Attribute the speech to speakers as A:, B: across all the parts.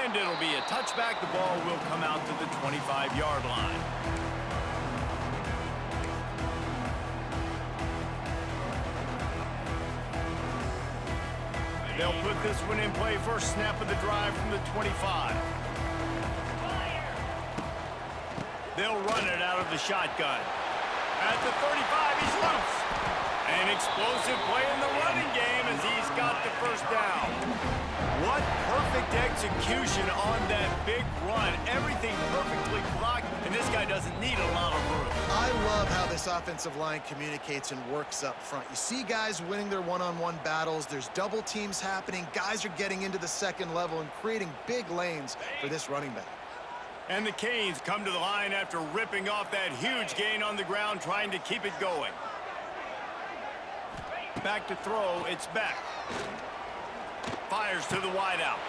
A: And it'll be a touchback. The ball will come out to the 25-yard line. They'll put this one in play. First snap of the drive from the 25. They'll run it out of the shotgun. At the 35, he's loose. An explosive play in the running game as he's got the first down. What perfect execution on that big run. Everything perfectly blocked, and this guy doesn't need a lot of room.
B: I love how this offensive line communicates and works up front. You see guys winning their one-on-one battles. There's double teams happening. Guys are getting into the second level and creating big lanes for this running back.
A: And the Canes come to the line after ripping off that huge gain on the ground, trying to keep it going. Back to throw, it's Beck. Fires to the wideout.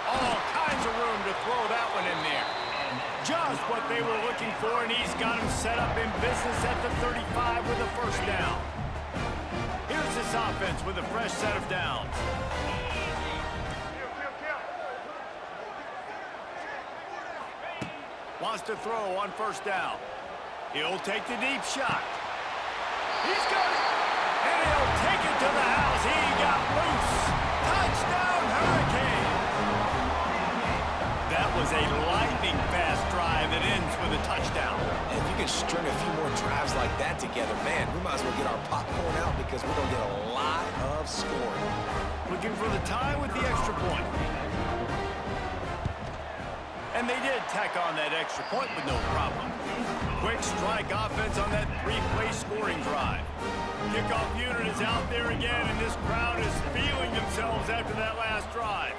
A: All kinds of room to throw that one in there. Just what they were looking for, and he's got him set up in business at the 35 with a first down. Here's this offense with a fresh set of downs. Wants to throw on first down. He'll take the deep shot. He's got it. And he'll take it to the house. He got loose. Touchdown, Hurricanes. That was a lightning-fast drive that ends with a touchdown.
C: And if you can string a few more drives like that together, man, we might as well get our popcorn out because we're going to get a lot of scoring.
A: Looking for the tie with the extra point. And they did tack on that extra point with no problem. Quick strike offense on that three-play scoring drive. Kickoff unit is out there again, and this crowd is feeling themselves after that last drive.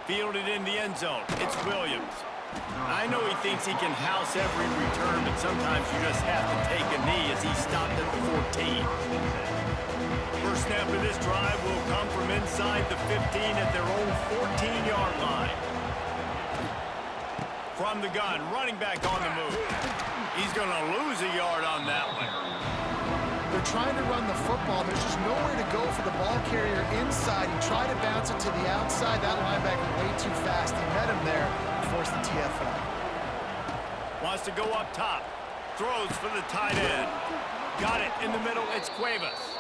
A: Fielded in the end zone. It's Williams. I know he thinks he can house every return, but sometimes you just have to take a knee as he stopped at the 14. First snap of this drive will come from inside the 15 at their own 14-yard line. From the gun, running back on the move. He's going to lose a yard on that one.
B: They're trying to run the football. There's just nowhere to go for the ball carrier inside. He tried to bounce it to the outside. That linebacker way too fast. He met him there and forced the TFL.
A: Wants to go up top. Throws for the tight end. Got it in the middle. It's Cuevas.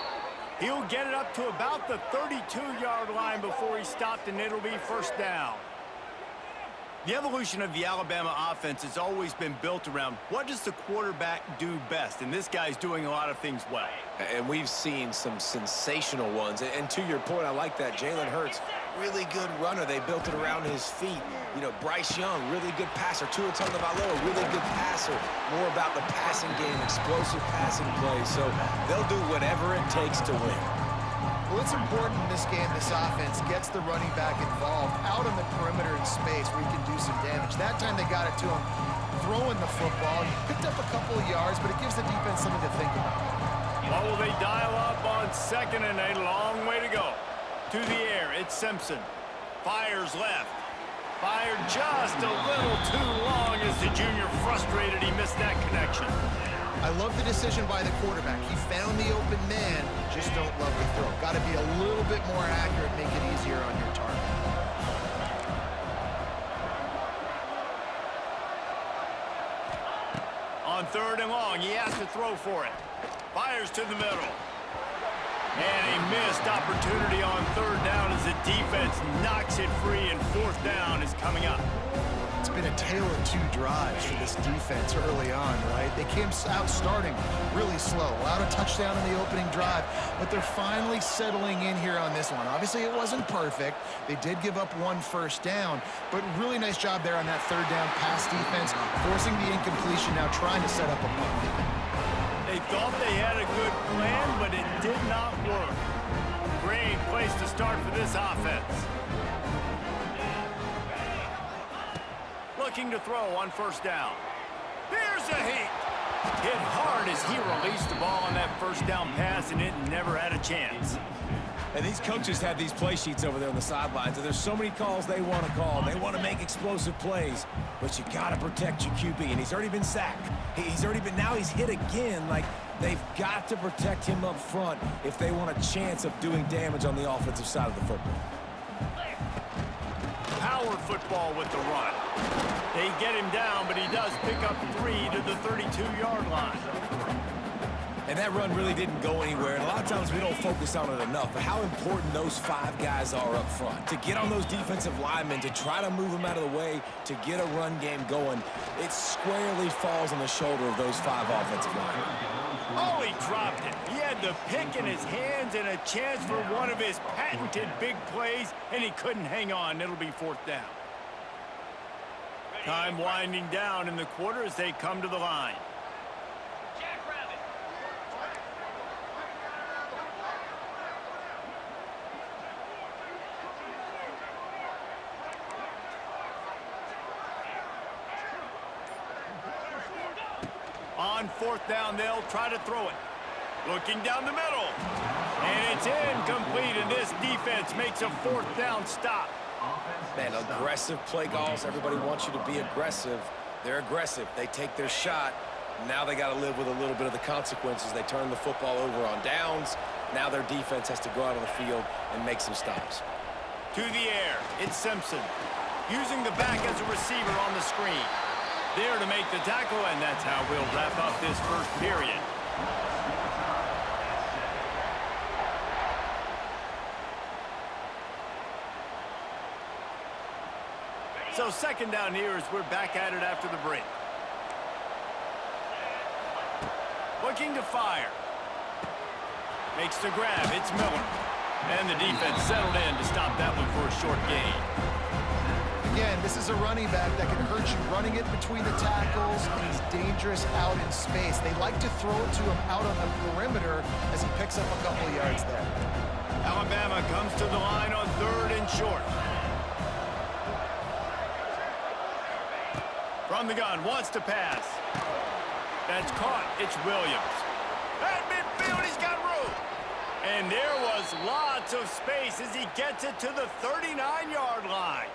A: He'll get it up to about the 32-yard line before he stopped, and it'll be first down. The evolution of the Alabama offense has always been built around what does the quarterback do best, and this guy's doing a lot of things well.
C: And we've seen some sensational ones. And to your point, I like that. Jalen Hurts, really good runner. They built it around his feet. You know, Bryce Young, really good passer. Tua Tagovailoa, really good passer. More about the passing game, explosive passing plays. So they'll do whatever it takes to win.
B: Well, it's important in this game, this offense gets the running back involved out on the perimeter in space where he can do some damage. That time they got it to him throwing the football. He picked up a couple of yards, but it gives the defense something to think about.
A: What will they dial up on second and a long way to go? To the air, it's Simpson. Fires left. Fired just a little too long as the junior frustrated. He missed that connection.
B: I love the decision by the quarterback. He found the open man, just don't love the throw. Got to be a little bit more accurate, make it easier on your target.
A: On third and long, he has to throw for it. Fires to the middle. And a missed opportunity on third down as the defense knocks it free, and fourth down is coming up.
B: It's been a tale of two drives for this defense early on, right? They came out starting really slow, allowed a touchdown in the opening drive, but they're finally settling in here on this one. Obviously, it wasn't perfect. They did give up one first down, but really nice job there on that third down pass defense, forcing the incompletion, now trying to set up a punt.
A: They thought they had a good plan, but it did not work. Great place to start for this offense. Looking to throw on first down. Here's a heat. Hit hard as he released the ball on that first down pass, and it never had a chance.
C: And these coaches have these play sheets over there on the sidelines, and there's so many calls they want to call. They want to make explosive plays, but you got to protect your QB, and he's already been sacked. Now he's hit again. Like, they've got to protect him up front if they want a chance of doing damage on the offensive side of the football.
A: Power football with the run. They get him down, but he does pick up 3 to the 32-yard line.
C: And that run really didn't go anywhere, and a lot of times we don't focus on it enough, but how important those 5 guys are up front. To get on those defensive linemen, to try to move them out of the way, to get a run game going, it squarely falls on the shoulder of those 5 offensive linemen.
A: Oh, he dropped it. He had the pick in his hands and a chance for one of his patented big plays, and he couldn't hang on. It'll be 4th down. Time winding down in the quarter as they come to the line. On 4th down, they'll try to throw it. Looking down the middle. And it's incomplete, and this defense makes a 4th down stop.
C: Man, aggressive play calls. Everybody wants you to be aggressive. They're aggressive. They take their shot. Now they got to live with a little bit of the consequences. They turn the football over on downs. Now their defense has to go out on the field and make some stops.
A: To the air, it's Simpson. Using the back as a receiver on the screen. There to make the tackle, and that's how we'll wrap up this first period. So 2nd down here as we're back at it after the break. Looking to fire. Makes the grab. It's Miller. And the defense settled in to stop that one for a short gain.
B: Again, this is a running back that can hurt you running it between the tackles, and he's dangerous out in space. They like to throw it to him out on the perimeter as he picks up a couple of yards there.
A: Alabama comes to the line on 3rd and short. From the gun, wants to pass. That's caught. It's Williams. At midfield, he's got room. And there was lots of space as he gets it to the 39-yard line.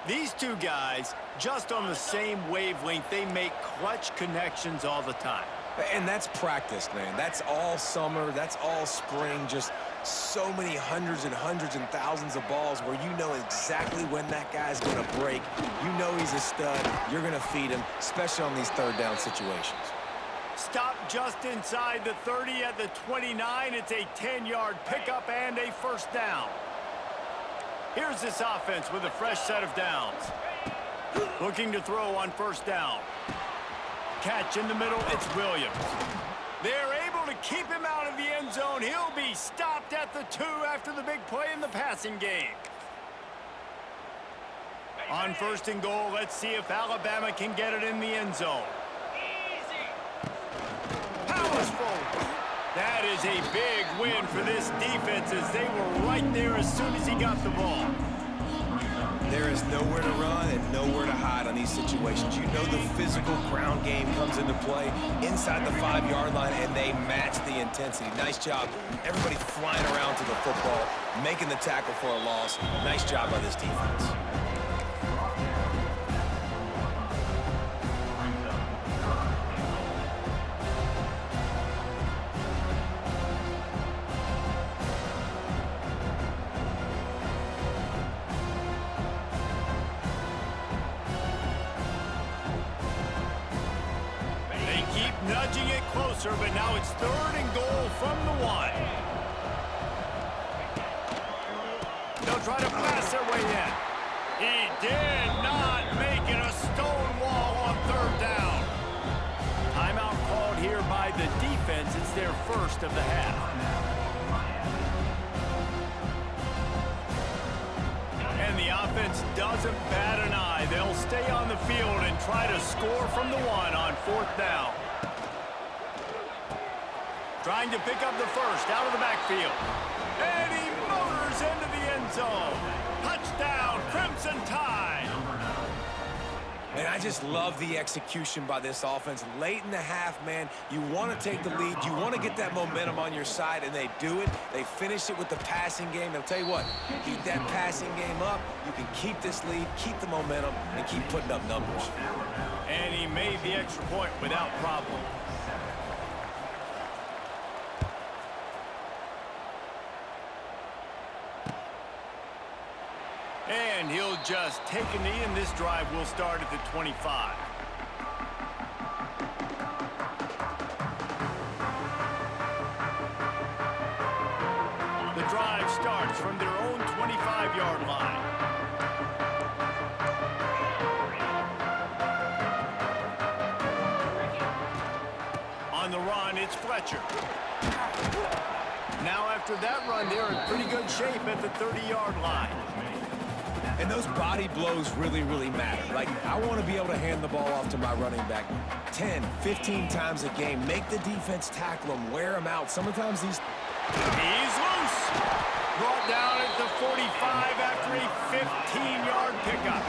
A: These 2 guys, just on the same wavelength, they make clutch connections all the time.
C: And that's practice, man. That's all summer. That's all spring. Just so many hundreds and thousands of balls where you know exactly when that guy's going to break. You know he's a stud. You're going to feed him, especially on these 3rd down situations.
A: Stop just inside the 30 at the 29. It's a 10-yard pickup and a 1st down. Here's this offense with a fresh set of downs. Looking to throw on 1st down. Catch in the middle, it's Williams. They're able to keep him out of the end zone. He'll be stopped at the 2 after the big play in the passing game. On 1st and goal, let's see if Alabama can get it in the end zone. Powers forward. That is a big win for this defense as they were right there as soon as he got the ball.
C: There is nowhere to run and nowhere to hide on these situations. You know the physical ground game comes into play inside the 5-yard line, and they match the intensity. Nice job. Everybody flying around to the football, making the tackle for a loss. Nice job by this defense.
A: Nudging it closer, but now it's 3rd and goal from the 1. They'll try to pass their way in. He did not make it a stone wall on 3rd down. Timeout called here by the defense. It's their 1st of the half. And the offense doesn't bat an eye. They'll stay on the field and try to score from the 1 on 4th down. Trying to pick up the 1st out of the backfield. And he motors into the end zone. Touchdown, Crimson Tide.
C: And I just love the execution by this offense. Late in the half, man, you want to take the lead. You want to get that momentum on your side, and they do it. They finish it with the passing game. I'll tell you what, keep that passing game up. You can keep this lead, keep the momentum, and keep putting up numbers.
A: And he made the extra point without problem. And he'll just take a knee, and this drive will start at the 25. The drive starts from their own 25-yard line. On the run, it's Fletcher. Now after that run, they're in pretty good shape at the 30-yard line.
C: And those body blows really, really matter. Like, I want to be able to hand the ball off to my running back 10, 15 times a game. Make the defense tackle him, wear him out. Sometimes these...
A: He's loose. Brought down at the 45 after a 15-yard pickup.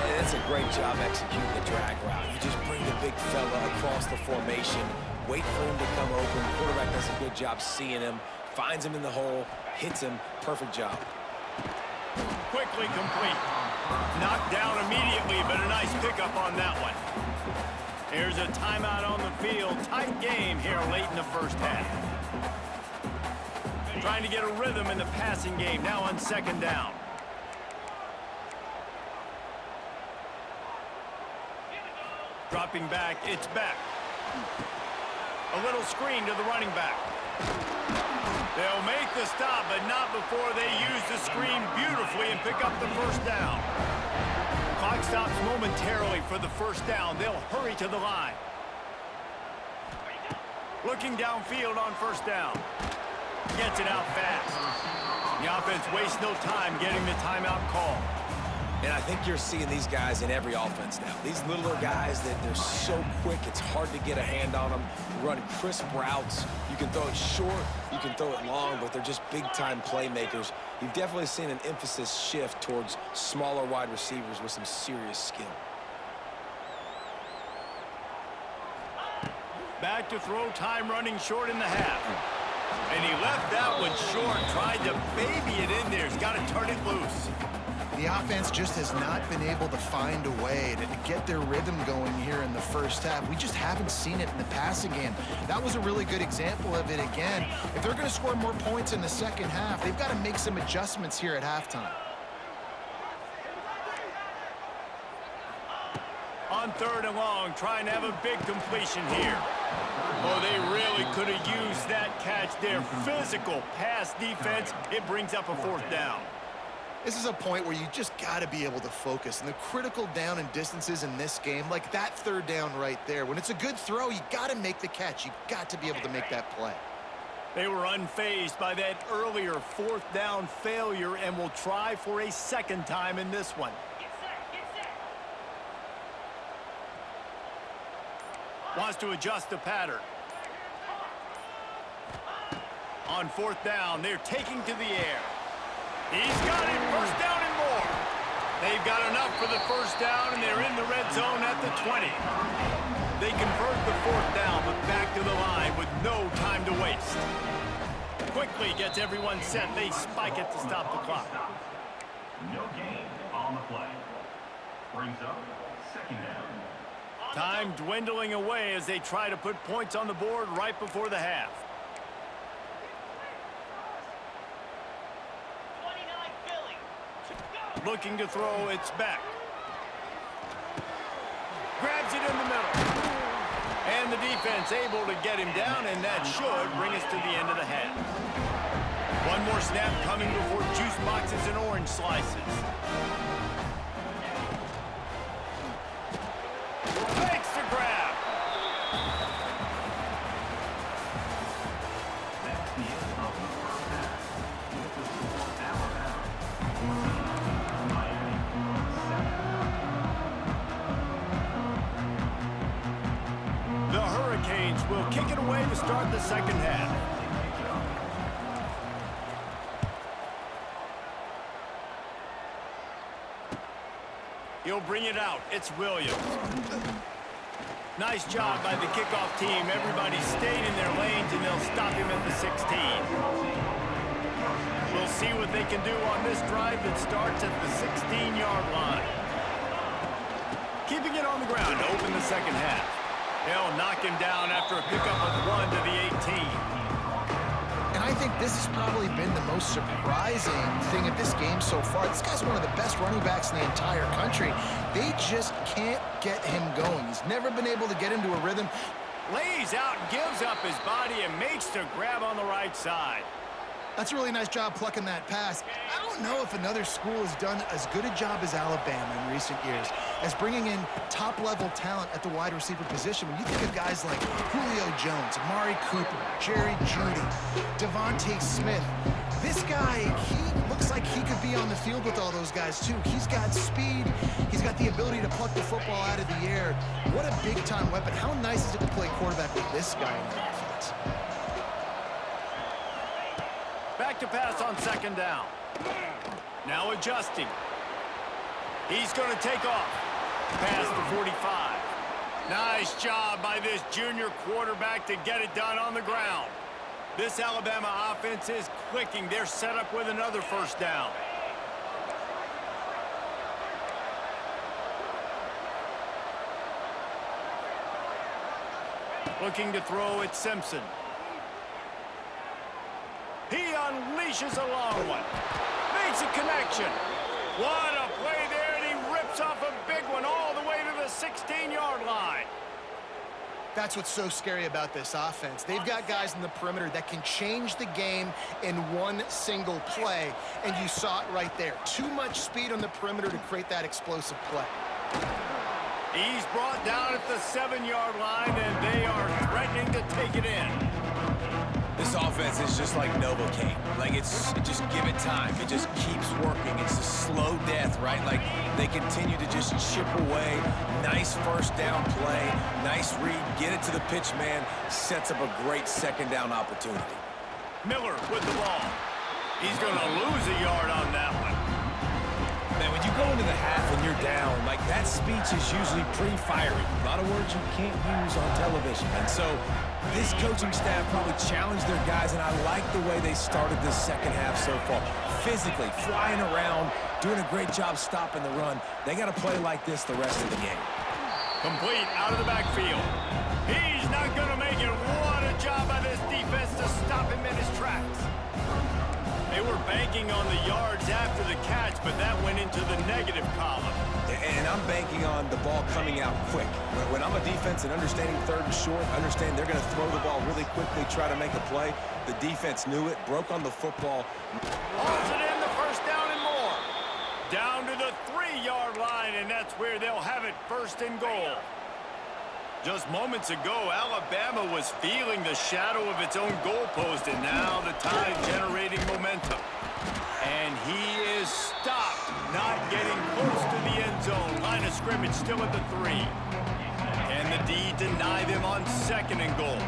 C: And it's a great job executing the drag route. You just bring the big fella across the formation, wait for him to come open. The quarterback does a good job seeing him, finds him in the hole, hits him. Perfect job.
A: Quickly complete. Knocked down immediately, but a nice pickup on that one. Here's a timeout on the field. Tight game here late in the first half. Trying to get a rhythm in the passing game, now on second down. Dropping back, it's Beck. A little screen to the running back. They'll make the stop, but not before they use the screen beautifully and pick up the first down. Clock stops momentarily for the first down. They'll hurry to the line. Looking downfield on first down. Gets it out fast. The offense wastes no time getting the timeout call.
C: And I think you're seeing these guys in every offense now. These littler guys, that they're so quick, it's hard to get a hand on them. Run crisp routes. You can throw it short, you can throw it long, but they're just big-time playmakers. You've definitely seen an emphasis shift towards smaller wide receivers with some serious skill.
A: Back to throw, time running short in the half. And he left that one short, tried to baby it in there. He's got to turn it loose.
B: The offense just has not been able to find a way to get their rhythm going here in the first half. We just haven't seen it in the passing game. That was a really good example of it again. If they're going to score more points in the second half, they've got to make some adjustments here at halftime.
A: On third and long, trying to have a big completion here. Oh, they really could have used that catch there. Physical pass defense. It brings up a fourth down.
B: This is a point where you just got to be able to focus. And the critical down and distances in this game, like that third down right there, when it's a good throw, you got to make the catch. You got to be able to make that play.
A: They were unfazed by that earlier fourth down failure and will try for a second time in this one. Wants to adjust the pattern. On fourth down, they're taking to the air. He's got it, first down and more. They've got enough for the first down, and they're in the red zone at the 20. They convert the fourth down, but back to the line with no time to waste. Quickly gets everyone set. They spike it to stop the clock.
D: No gain on the play. Brings up second down.
A: Time dwindling away as they try to put points on the board right before the half. Looking to throw, it's back. Grabs it in the middle. And the defense able to get him down, and that should bring us to the end of the half. One more snap coming before juice boxes and orange slices. Takes the grab.
D: That's the end of the first half. With the score Alabama 14, Miami 7.
A: The Hurricanes will kick it away to start the second half. He'll bring it out. It's Williams. Nice job by the kickoff team. Everybody stayed in their lanes, and they'll stop him at the 16. We'll see what they can do on this drive that starts at the 16-yard line. Keeping it on the ground to open the second half. They'll knock him down after a pickup of 1 to the 18.
B: And I think this has probably been the most surprising thing of this game so far. This guy's one of the best running backs in the entire country. They just can't get him going. He's never been able to get into a rhythm.
A: Lays out, gives up his body, and makes the grab on the right side.
B: That's a really nice job plucking that pass. I don't know if another school has done as good a job as Alabama in recent years as bringing in top-level talent at the wide receiver position. When you think of guys like Julio Jones, Amari Cooper, Jerry Jeudy, Devontae Smith, this guy, he looks like he could be on the field with all those guys, too. He's got speed. He's got the ability to pluck the football out of the air. What a big-time weapon. How nice is it to play quarterback with this guy in the offense?
A: Back to pass on second down. Now adjusting. He's going to take off. Past the 45. Nice job by this junior quarterback to get it done on the ground. This Alabama offense is clicking. They're set up with another first down. Looking to throw at Simpson. He unleashes a long one. Makes a connection. What a play there, and he rips off a big one all the way to the 16-yard line.
B: That's what's so scary about this offense. They've got guys in the perimeter that can change the game in one single play, and you saw it right there. Too much speed on the perimeter to create that explosive play.
A: He's brought down at the 7-yard line, and they are threatening to take it in.
C: This offense is just like Novocaine. Like, just give it time. It just keeps working. It's a slow death, right? Like, they continue to just chip away. Nice first down play. Nice read. Get it to the pitch man. Sets up a great second down opportunity.
A: Miller with the ball. He's going to lose a yard on that one.
C: Man, when you go into the half and you're down, like, that speech is usually pretty fiery. A lot of words you can't use on television. And so this coaching staff probably challenged their guys, and I like the way they started this second half so far. Physically, flying around, doing a great job stopping the run. They got to play like this the rest of the game.
A: Complete out of the backfield. He's not going to make it. What a job by this defense to stop him in his tracks. They were banking on the yards after the catch, but that went into the negative column.
C: And I'm banking on the ball coming out quick. When I'm a defense and understanding third and short, understand they're going to throw the ball really quickly, try to make a play. The defense knew it, broke on the football.
A: Hauls it in, the first down and more. Down to the 3-yard line, and that's where they'll have it, first and goal. Just moments ago, Alabama was feeling the shadow of its own goalpost, and now the Tide generating momentum. And he is stopped, not getting close to the end zone. Line of scrimmage still at the 3. Can the D deny them on second and goal?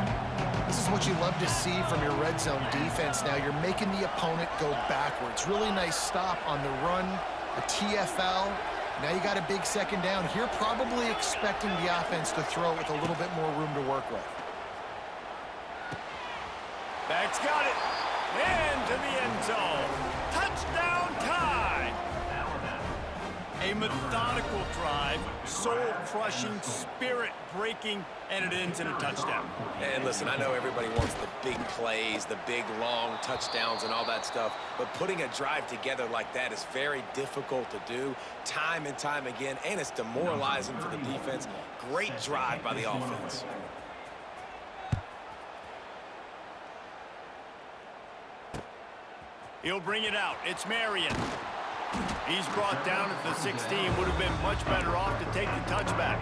B: This is what you love to see from your red zone defense now. You're making the opponent go backwards. Really nice stop on the run, the TFL. Now you got a big second down. Here probably expecting the offense to throw it with a little bit more room to work with.
A: Back's got it. Into the end zone. Touchdown Tide. A methodical drive, soul-crushing, spirit-breaking, and it ends in a touchdown.
C: And listen, I know everybody wants the big plays, the big, long touchdowns and all that stuff, but putting a drive together like that is very difficult to do time and time again, and it's demoralizing for the defense. Great drive by the offense.
A: He'll bring it out. It's Marion. He's brought down at the 16. Would have been much better off to take the touchback.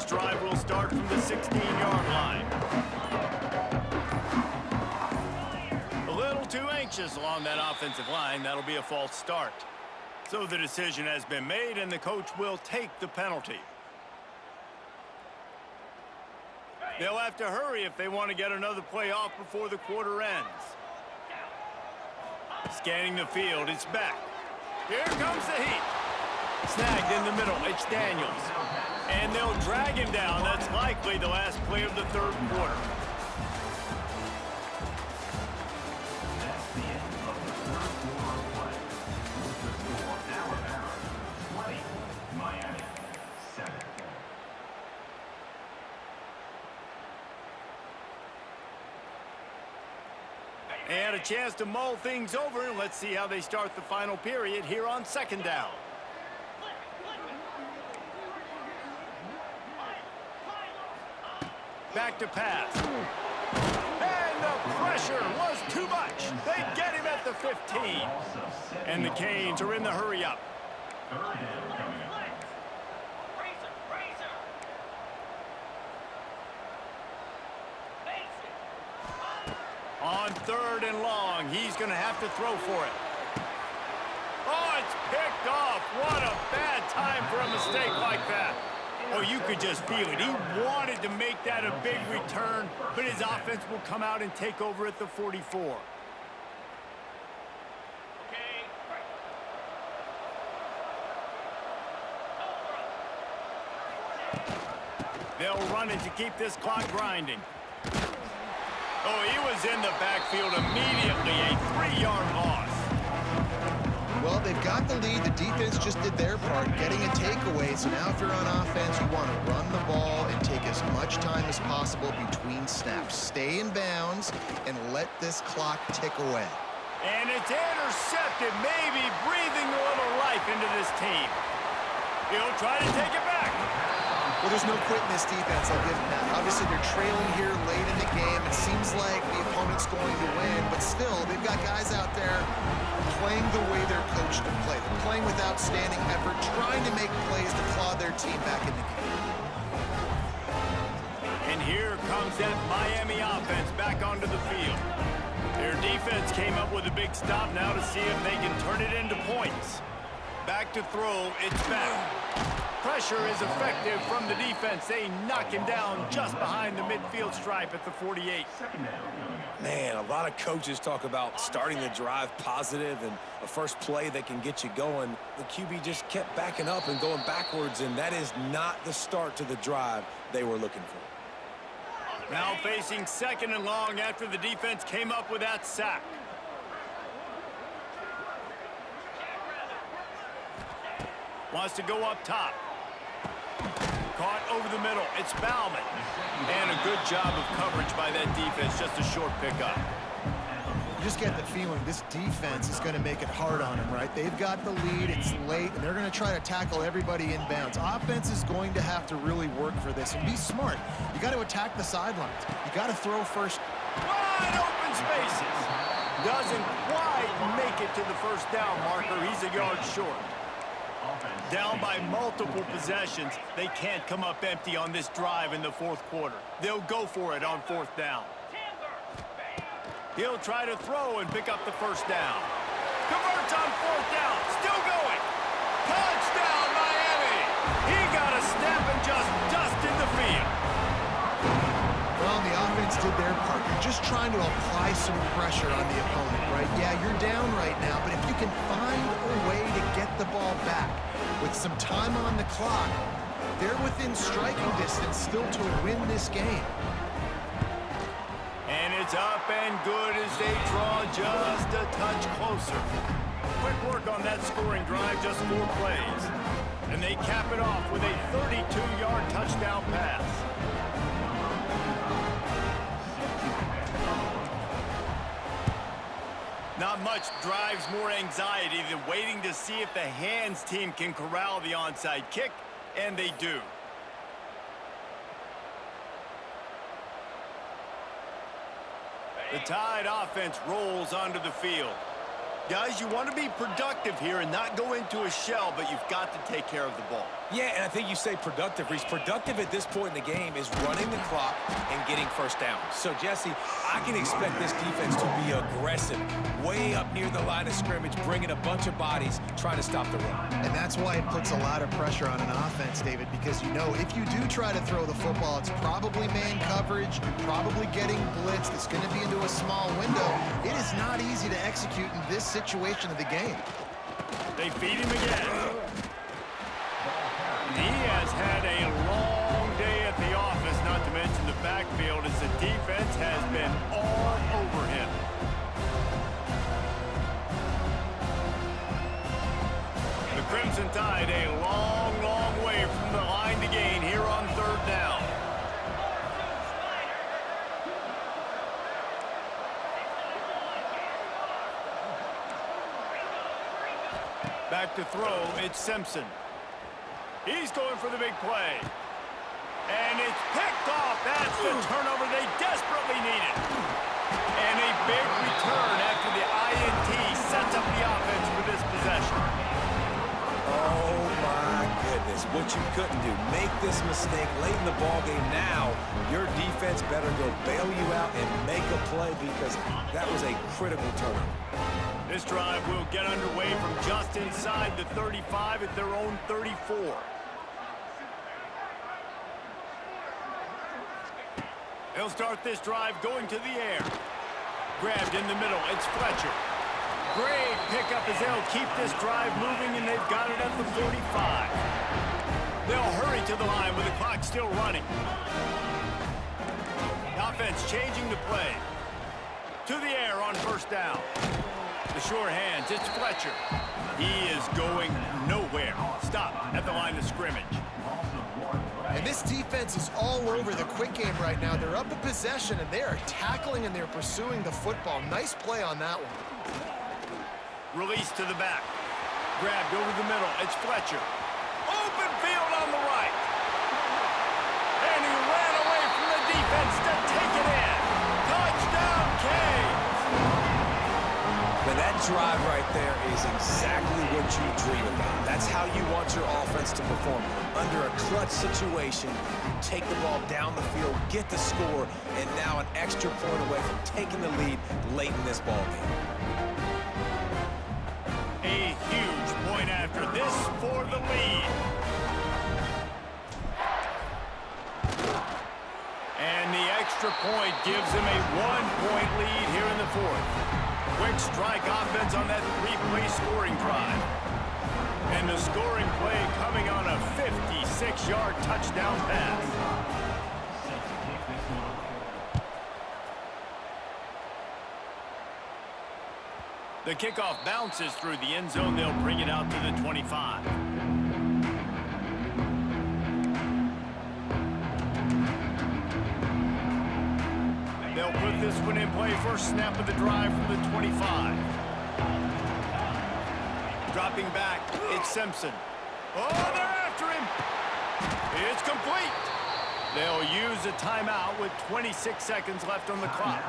A: Drive will start. 16-yard line. A little too anxious along that offensive line. That'll be a false start. So the decision has been made, and the coach will take the penalty. They'll have to hurry if they want to get another play off before the quarter ends. Scanning the field, it's Beck. Here comes the heat. Snagged in the middle, it's Daniels. And they'll drag him down. That's likely the last play of the third quarter.
D: That's the end of the third quarter of play. With the score, Alabama 20, Miami 7.
A: They had a chance to mull things over, and let's see how they start the final period here on second down. Back to pass. And the pressure was too much. They get him at the 15. And the Canes are in the hurry-up.
D: Third down coming up.
A: On third and long, he's going to have to throw for it. Oh, it's picked off. What a bad time for a mistake like that. Oh, you could just feel it. He wanted to make that a big return, but his offense will come out and take over at the 44. They'll run it to keep this clock grinding. Oh, he was in the backfield immediately. A 3-yard loss.
B: Well, they've got the lead. The defense just did their part, getting a takeaway. So now if you're on offense, you want to run the ball and take as much time as possible between snaps. Stay in bounds and let this clock tick away.
A: And it's intercepted, maybe breathing a little life into this team. He'll try to take it back.
B: Well, there's no quitting this defense, I'll give them that. Obviously, they're trailing here late in the game. It seems like the opponent's going to win, but still, they've got guys out there playing the way they're coached to play. They're playing with outstanding effort, trying to make plays to claw their team back in the game.
A: And here comes that Miami offense back onto the field. Their defense came up with a big stop now to see if they can turn it into points. Back to throw, it's back. Pressure is effective from the defense. They knock him down just behind the midfield stripe at the 48.
C: Man, a lot of coaches talk about starting the drive positive and a first play that can get you going. The QB just kept backing up and going backwards, and that is not the start to the drive they were looking for.
A: Now facing second and long after the defense came up with that sack. Wants to go up top. Caught over the middle. It's Bauman. And a good job of coverage by that defense. Just a short pickup.
B: You just get the feeling this defense is going to make it hard on them, right? They've got the lead. It's late, and they're going to try to tackle everybody inbounds. Offense is going to have to really work for this and be smart. You got to attack the sidelines. You got to throw first.
A: Wide open spaces. Doesn't quite make it to the first down marker. He's a yard short. Down by multiple possessions, they can't come up empty on this drive in the fourth quarter. They'll go for it on fourth down. He'll try to throw and pick up the first down. Converts on fourth down. Still going. Touchdown, Miami. He got a snap and just dusted the field.
B: Well, the offense did their part. You're just trying to apply some pressure on the opponent, right? Yeah, you're down right now, but if you can find a way to get the ball back with some time on the clock, they're within striking distance still to win this game.
A: And it's up and good as they draw just a touch closer. Quick work on that scoring drive, just 4 plays. And they cap it off with a 32-yard touchdown pass. Not much drives more anxiety than waiting to see if the hands team can corral the onside kick, and they do. The Tide offense rolls onto the field. Guys, you want to be productive here and not go into a shell, but you've got to take care of the ball.
C: Yeah, and I think you say productive, Reese. Productive at this point in the game is running the clock and getting first down. So, Jesse, I can expect this defense to be aggressive, way up near the line of scrimmage, bringing a bunch of bodies, trying to stop the run.
B: And that's why it puts a lot of pressure on an offense, David, because you know if you do try to throw the football, it's probably man coverage, you're probably getting blitzed, it's going to be into a small window. It is not easy to execute in this situation of the game.
A: They feed him again. He has had a long day at the office, not to mention the backfield, as the defense has been all over him. The Crimson Tide a long, long way from the line to gain here on third down. Back to throw, it's Simpson. He's going for the big play. And it's picked off. That's the turnover they desperately needed. And a big return after the INT sets up the offense for this possession.
C: Oh, my goodness. What you couldn't do. Make this mistake late in the ballgame. Now, your defense better go bail you out and make a play because that was a critical turnover.
A: This drive will get underway from just inside the 35 at their own 34. He'll start this drive going to the air. Grabbed in the middle, it's Fletcher. Great pickup as they'll keep this drive moving, and they've got it at the 45. They'll hurry to the line with the clock still running. Offense changing the play. To the air on first down. The short hands, it's Fletcher. He is going nowhere. Stop at the line of scrimmage.
B: And this defense is all over the quick game right now. They're up a possession, and they are tackling and they're pursuing the football. Nice play on that one.
A: Release to the back. Grabbed over the middle, it's Fletcher. Open field on the right. And he ran away from the defense to take it in. Touchdown, Canes!
C: But that drive right there is exactly what you dream about. That's how you want your offense to perform. Under a clutch situation, take the ball down the field, get the score, and now an extra point away from taking the lead late in this ballgame.
A: A huge point after this for the lead. And the extra point gives them a 1-point lead here in the fourth. Quick strike offense on that 3-play scoring drive. And the scoring play coming on a 56-yard touchdown pass. The kickoff bounces through the end zone. They'll bring it out to the 25. They'll put this one in play. First snap of the drive from the 25. Dropping back, it's Simpson. Oh, they're after him. It's complete. They'll use a timeout with 26 seconds left on the clock.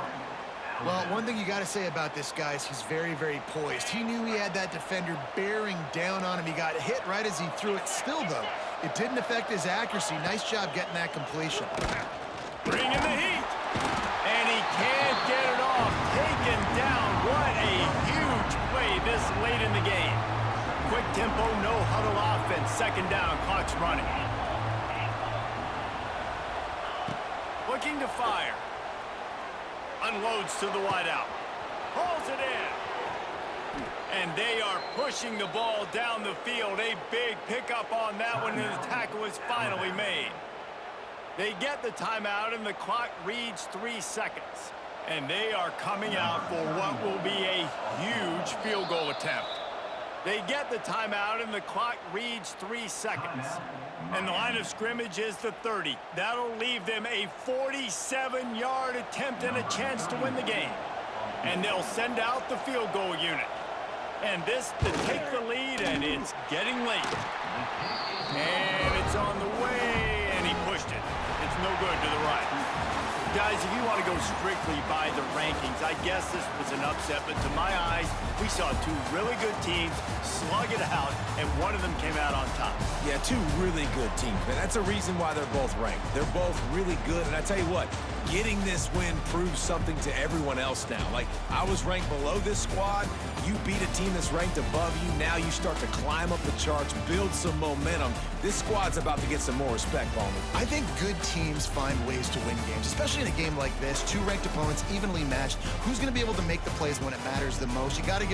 B: Well, one thing you got to say about this guy is he's very, very poised. He knew he had that defender bearing down on him. He got hit right as he threw it. Still, though, it didn't affect his accuracy. Nice job getting that completion.
A: Bring in the heat. And he can't get it off. Taken down. What a huge play this late in the game. Quick tempo, no huddle offense. Second down, clock's running. Looking to fire. Unloads to the wideout. Pulls it in. And they are pushing the ball down the field. A big pickup on that one, and the tackle is finally made. They get the timeout, and the clock reads 3 seconds. And they are coming out for what will be a huge field goal attempt. They get the timeout, and the clock reads 3 seconds. And the line of scrimmage is the 30. That'll leave them a 47-yard attempt and a chance to win the game. And they'll send out the field goal unit. And this to take the lead, and it's getting late. And it's on the way, and he pushed it. It's no good to the right. Guys, if you want to go strictly by the rankings, I guess this was an upset, but to my eyes, we saw two really good teams slug it out, and one of them came out on top.
C: Yeah, two really good teams, man. That's a reason why they're both ranked. They're both really good, and I tell you what, getting this win proves something to everyone else now. Like, I was ranked below this squad. You beat a team that's ranked above you. Now you start to climb up the charts, build some momentum. This squad's about to get some more respect, Palmer.
B: I think good teams find ways to win games, especially in a game like this. Two ranked opponents, evenly matched. Who's going to be able to make the plays when it matters the most? You got to give